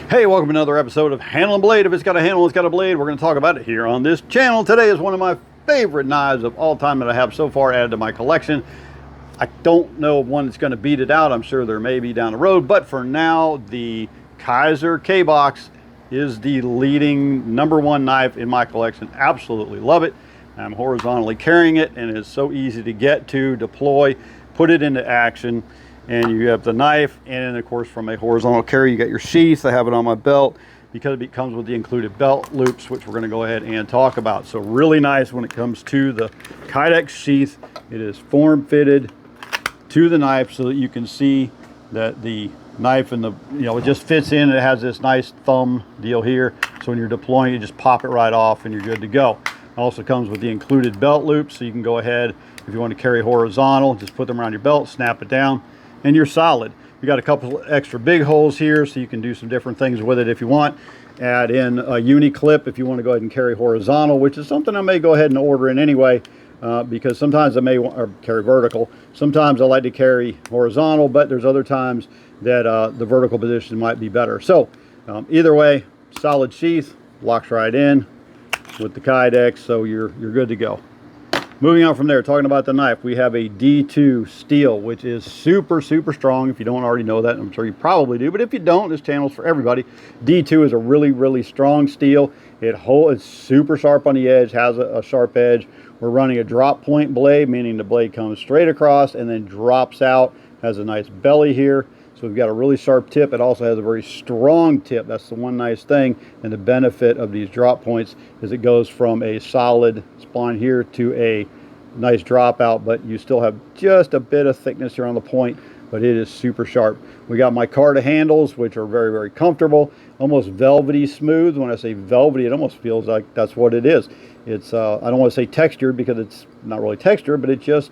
Hey, welcome to another episode of Handle and Blade. If it's got a handle, it's got a blade. We're going to talk about it here on this channel. Today is one of my favorite knives of all time that I have so far added to my collection. I don't know of one that's going to beat it out. I'm sure there may be down the road, but for now, the Kizer Cabox is the leading #1 knife in my collection. Absolutely love it. I'm horizontally carrying it, and it's so easy to get to, deploy, put it into action. And you have the knife, and of course from a horizontal carry you got your sheath. I have it on my belt because it comes with the included belt loops, which we're going to go ahead and talk about. So really nice when it comes to the Kydex sheath. It is form fitted to the knife so that you can see that the knife and it just fits in. It has this nice thumb deal here, so when you're deploying you just pop it right off and you're good to go. It also comes with the included belt loops, so you can go ahead, if you want to carry horizontal, just put them around your belt, snap it down, and you're solid. You got a couple extra big holes here, so you can do some different things with it if you want. Add in a uni clip if you want to go ahead and carry horizontal, which is something I may go ahead and order in anyway, because sometimes I may carry vertical. Sometimes I like to carry horizontal, but there's other times that the vertical position might be better. So either way, solid sheath, locks right in with the Kydex, so you're good to go. Moving on from there, talking about the knife, we have a D2 steel, which is super strong. If you don't already know that, I'm sure you probably do, but if you don't, this channel's for everybody. D2 is a really strong steel. It's super sharp on the edge, has a sharp edge. We're running a drop point blade, meaning the blade comes straight across and then drops out. Has a nice belly here, so we've got a really sharp tip. It also has a very strong tip. That's the one nice thing, and the benefit of these drop points is it goes from a solid spline here to a nice dropout, but you still have just a bit of thickness here on the point, but it is super sharp. We got Micarta handles, which are very comfortable, almost velvety smooth. When I say velvety, it almost feels like that's what it is. It's I don't want to say textured because it's not really textured, but it just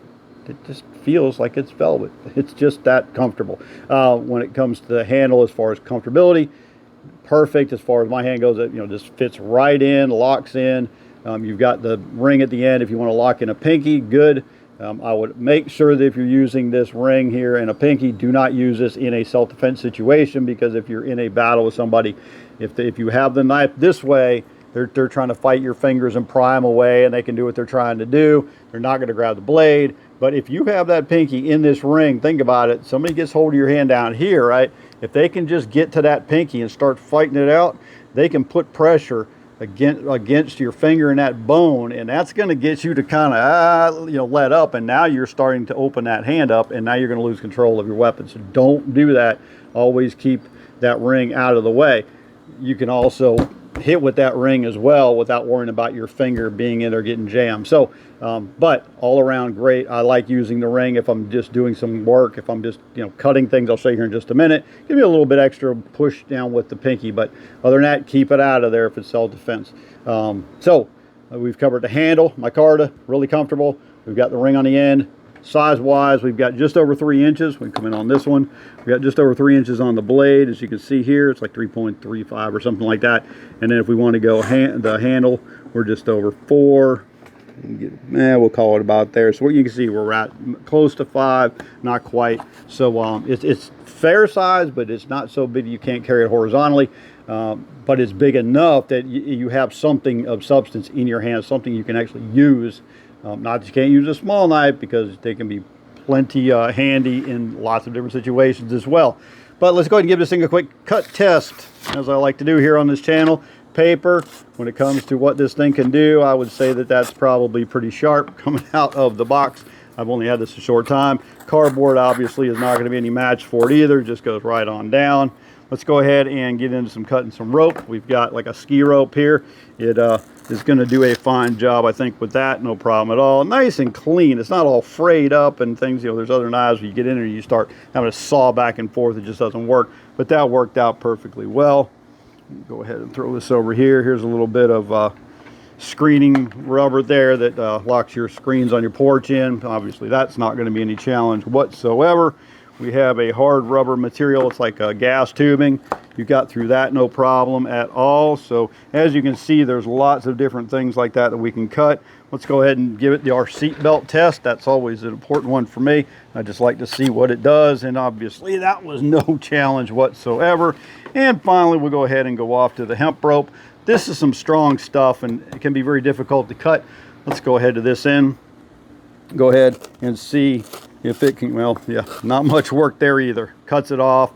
feels like it's velvet. It's just that comfortable. When it comes to the handle, as far as comfortability, perfect. As far as my hand goes, it just fits right in, locks in. You've got the ring at the end if you want to lock in a pinky, good. I would make sure that if you're using this ring here and a pinky, do not use this in a self-defense situation, because if you're in a battle with somebody, if you have the knife this way, they're trying to fight your fingers and pry them away, and they can do what they're trying to do. They're not going to grab the blade. But if you have that pinky in this ring, think about it. Somebody gets hold of your hand down here, right? If they can just get to that pinky and start fighting it out, they can put pressure against your finger and that bone, and that's going to get you to kind of let up, and now you're starting to open that hand up, and now you're going to lose control of your weapon. So don't do that. Always keep that ring out of the way. You can also hit with that ring as well without worrying about your finger being in or getting jammed. So but all around great. I like using the ring if I'm just doing some work. If I'm just cutting things, I'll show you here in just a minute. Give me a little bit extra push down with the pinky, but other than that, keep it out of there if it's self-defense. We've covered the handle, Micarta, really comfortable. We've got the ring on the end. Size wise, we've got just over 3 inches. We come in on this one, we got just over 3 inches on the blade. As you can see here, it's like 3.35 or something like that. And then if we want to go the handle, we're just over 4. We'll call it about there. So what you can see, we're at close to 5, not quite. So it's fair size, but it's not so big you can't carry it horizontally. But it's big enough that you have something of substance in your hand, something you can actually use. Not that you can't use a small knife, because they can be plenty handy in lots of different situations as well. But let's go ahead and give this thing a quick cut test, as I like to do here on this channel. Paper, when it comes to what this thing can do, I would say that that's probably pretty sharp coming out of the box. I've only had this a short time. Cardboard obviously is not going to be any match for it either. It just goes right on down. Let's go ahead and get into some cutting some rope. We've got like a ski rope here. It is going to do a fine job, I think, with that. No problem at all. Nice and clean. It's not all frayed up and things. There's other knives where you get in there and you start having to saw back and forth. It just doesn't work. But that worked out perfectly well. Go ahead and throw this over here. Here's a little bit of screening rubber there that locks your screens on your porch in. Obviously, that's not going to be any challenge whatsoever. We have a hard rubber material. It's like a gas tubing. You got through that no problem at all. So as you can see, there's lots of different things like that that we can cut. Let's go ahead and give it our seat belt test. That's always an important one for me. I just like to see what it does, and obviously that was no challenge whatsoever. And finally, we'll go ahead and go off to the hemp rope. This is some strong stuff, and it can be very difficult to cut. Let's go ahead to this end. Go ahead and see if it can, well, yeah, not much work there either. Cuts it off,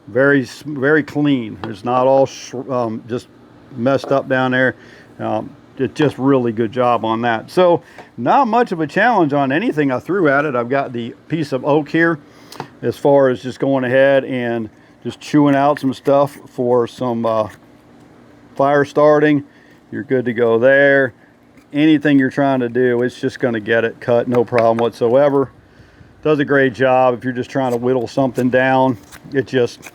very clean. It's not all just messed up down there. It's just really good job on that. So not much of a challenge on anything I threw at it. I've got the piece of oak here as far as just going ahead and just chewing out some stuff for some fire starting. You're good to go there. Anything you're trying to do, it's just going to get it cut, no problem whatsoever. Does a great job. If you're just trying to whittle something down, it just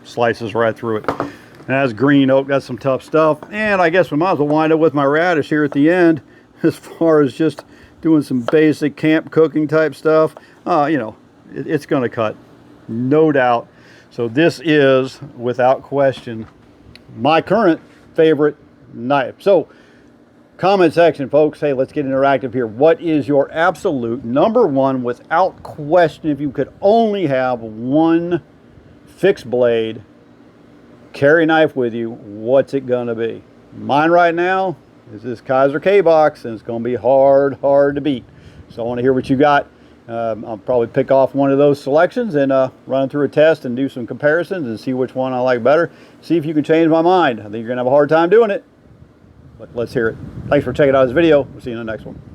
slices right through it. And that's green oak. That's some tough stuff. And I guess we might as well wind up with my radish here at the end, as far as just doing some basic camp cooking type stuff. You know, it's going to cut, no doubt. So this is, without question, my current favorite knife. So comment section, folks. Hey, let's get interactive here. What is your absolute number one, without question, if you could only have one fixed blade carry knife with you, what's it gonna be? Mine right now is this Kizer Cabox, and it's gonna be hard to beat. So I want to hear what you got. I'll probably pick off one of those selections and run through a test and do some comparisons and see which one I like better. See if you can change my mind. I think you're gonna have a hard time doing it, but let's hear it. Thanks for checking out this video. We'll see you in the next one.